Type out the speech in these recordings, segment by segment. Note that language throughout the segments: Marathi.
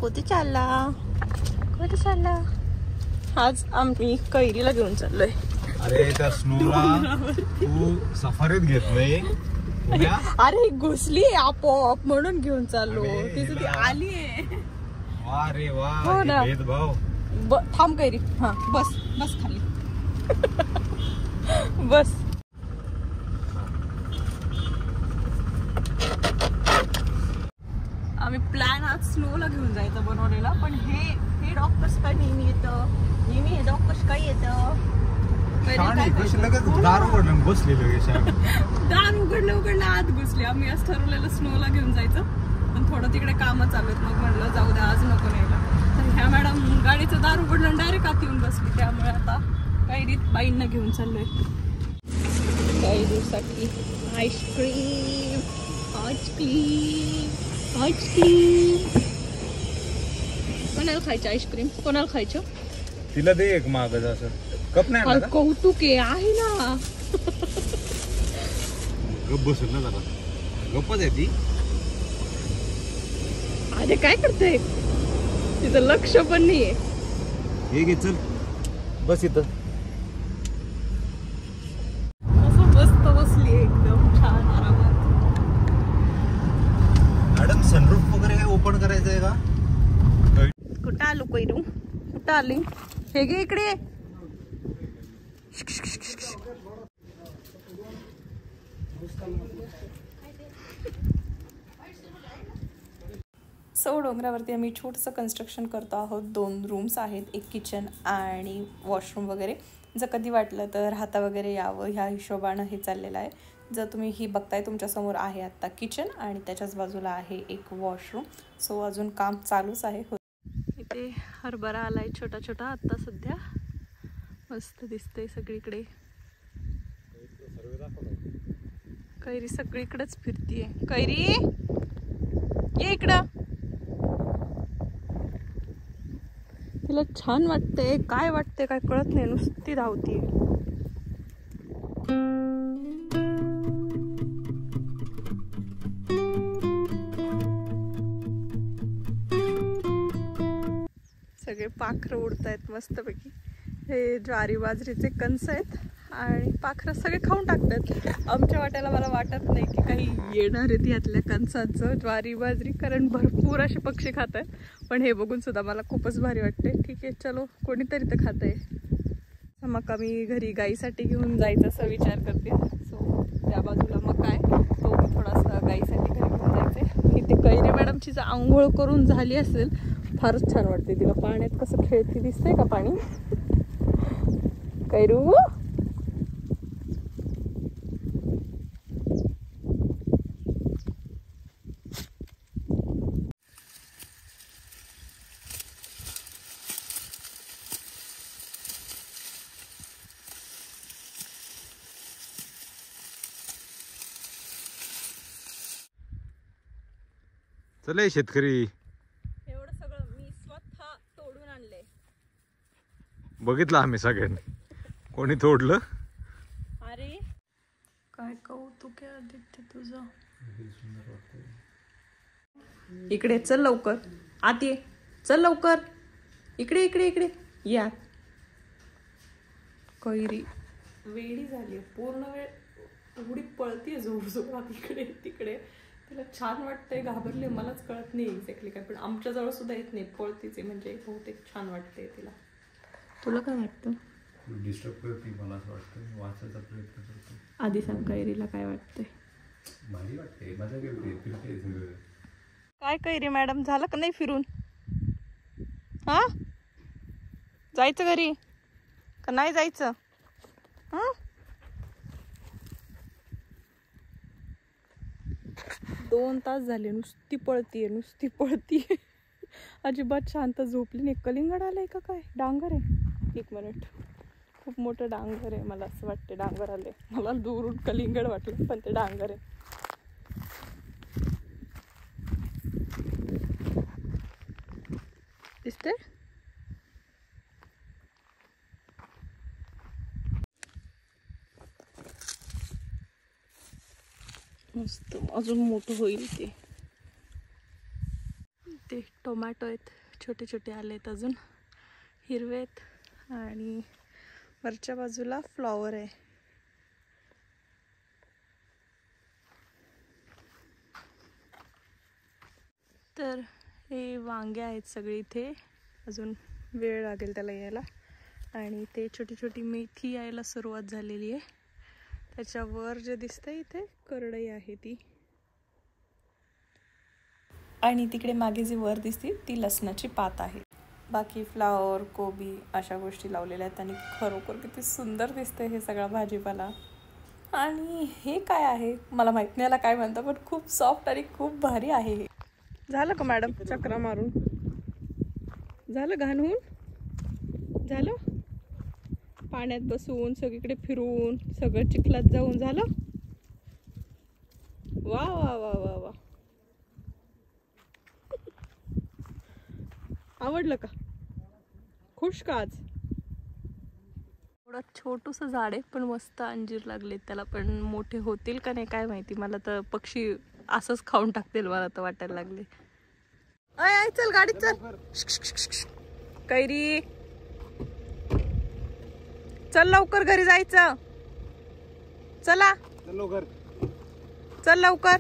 कुठे चालला? कुठे चालला? आज आम्ही कैरीला घेऊन चाललोय. अरे त्या स्नोला तू सफारीत घेतलंय. अरे घुसली आपोआप म्हणून घेऊन चाललो. तिचं ती आलीये. वा रे वा. हो ना. भेदभाव. थांब कैरी. हा बस बस खाली. बस. आम्ही प्लॅन आज स्नोला घेऊन जायचा बनवलेला, पण हे डॉक्टर्स काय नेहमी येतं. नेहमी हे डॉक्टर्स काय येतं. दार उघडलं बसलेलं. दार उघडलं आत घुसले. आम्ही आज ठरवलेलं स्नोला घेऊन जायचं, पण थोडं तिकडे कामं चालू आहेत. मग म्हणलं जाऊ द्या, आज नको न्यायला. तर ह्या मॅडम गाडीचं दार उघडलं डायरेक्ट आत येऊन बसली. त्यामुळे आता कैरीत बाईंना घेऊन चाललोय. कैरीसाठी आईस्क्रीम. आईस्क्रीम कोणाला खायचं? आईस्क्रीम कोणाला खायचं? तिला दे एक मागच असं कप नाही. कौतुक आहे ना. गप बसल ना जरा. गप्पच आहे ती. अरे काय करते? तिचं लक्ष पण नाहीये. हे घे चल बस इथं. असं मस्त बसली एकदम छान आरामात. मॅडम सनरूफ वगैरे काय ओपन करायचं आहे का? कुठं आलो कैरू? कुठं आली? हे घे इकडे. सौ डोंगरावरती आम्ही छोटंसं कन्स्ट्रक्शन करतो आहोत. 2 रूम्स आहेत, एक किचन आणि वॉशरूम वगैरे. जर कधी वाटलं तर राहता वगैरे यावं ह्या हिशोबानं हे चाललेलं आहे. जर तुम्ही ही बघताय तुमच्यासमोर आहे आत्ता किचन आणि त्याच्याच बाजूला आहे एक वॉशरूम. सो अजून काम चालूच आहे. इथे हरभरा आलाय छोटा छोटा आत्ता सध्या. मस्त दिसतंय सगळीकडे. कैरी सगळीकडेच फिरतीये. कैरी ये इकडं. तिला छान वाटते. काय वाटते काय कळत नाही, नुसती धावतीये. सगळे पाखरं उडतायत मस्तपैकी. हे ज्वारी बाजरीचे कणस आहेत आणि पाखरं सगळे खाऊन टाकतात. आमच्या वाट्याला मला वाटत नाही की काही येणार आहेत यातल्या कणसांचं ज्वारी बाजरी, कारण भरपूर असे पक्षी खात आहेत. पण हे बघून सुद्धा मला खूपच भारी वाटते. ठीक आहे चलो, कोणीतरी तर खात आहे. मग आम्ही घरी गाईसाठी घेऊन जायचं असं विचार करते. सो त्या बाजूला मग काय तो मी थोडासा गाईसाठी घरी घेऊन जायचे. इथे कैरी मॅडमची जर आंघोळ करून झाली असेल, फारच छान वाटते. तिला पाण्यात कसं खेळती दिसतंय का पाणी. कैरू चले शेतकरी. एवढं सगळं मी स्वतः तोडून आणलंय. बघितलं आम्ही सगळ्यांनी. कोणी तोडलं? अरे काय कौतुक आहे आदित्य तुझं. इकडे चल लवकर. आत ये. चल लवकर. इकडे इकडे इकडे या. कैरी वेडी झाली पूर्ण वेळ. एवढी पळतीये जोर जोरात इकडे तिकडे. तिला छान वाटतंय, घाबरले मलाच कळत नाही एक्झॅक्टली काय. पण आमच्या जवळ सुद्धा येत नाही, पळतीच आहे. म्हणजे बहुतेक छान वाटतंय तिला. तुला काय वाटतं? डिस्टर्ब करते मला असं वाटतं. वाचायचा प्रयत्न करतो. आधी सांग कैरीला काय वाटतंय? भारी वाटते, मजा घेते, फिरते सगळं. काय कैरी मॅडम, झालं का नाही फिरून? हा जायचं घरी का नाही जायचं? हा 2 तास झाले नुसती पळतीये नुसती पळतीये. अजिबात शांत झोपली नाही. कलिंगड आलंय का काय? डांगर आहे. 1 मिनिट. खूप मोठं डांगर आहे. मला असं वाटते डांगर आले. मला दूरून कलिंगड वाटलं पण ते डांगर आहे. दिसते मस्त. अजून मोठं होईल ते. इथे टोमॅटो आहेत, छोटे छोटे आलेत, अजून हिरवे आहेत आणि वरच्या बाजूला फ्लॉवर आहे. तर हे वांगे आहेत सगळे इथे, अजून वेळ लागेल त्याला यायला. आणि ते छोटी छोटी मेथी यायला सुरुवात झालेली आहे. त्याच्यावर जे दिसतंय इथे करडई आहे ती. आणि तिकडे मागे जी वर दिसते ती लसणाची पात आहे. बाकी फ्लावर, कोबी अशा गोष्टी लावलेल्या आहेत आणि खरोखर किती सुंदर दिसतंय हे सगळा भाजीपाला. आणि हे काय आहे मला माहित नाही याला काय म्हणतात, पण खूप सॉफ्ट आणि खूप भारी आहे हे. झालं का मॅडम चक्रा मारून? झालं घाण होऊन? झालं पाण्यात बसून सगळीकडे फिरून सगळं चिखलात जाऊन झालं? वा वा वा वा वा. आवडलं का? खुश का आज? थोडं छोटूसं झाड आहे पण मस्त अंजीर लागले त्याला, पण मोठे होतील का नाही काय माहिती. मला तर पक्षी असंच खाऊन टाकतील मला तर वाटायला लागले. आय चल गाडीत चल. कैरी चल लवकर घरी जायचं. चला चल लवकर.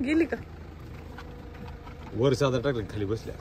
गेली का? वर साधा टाकलं खाली बसल्या.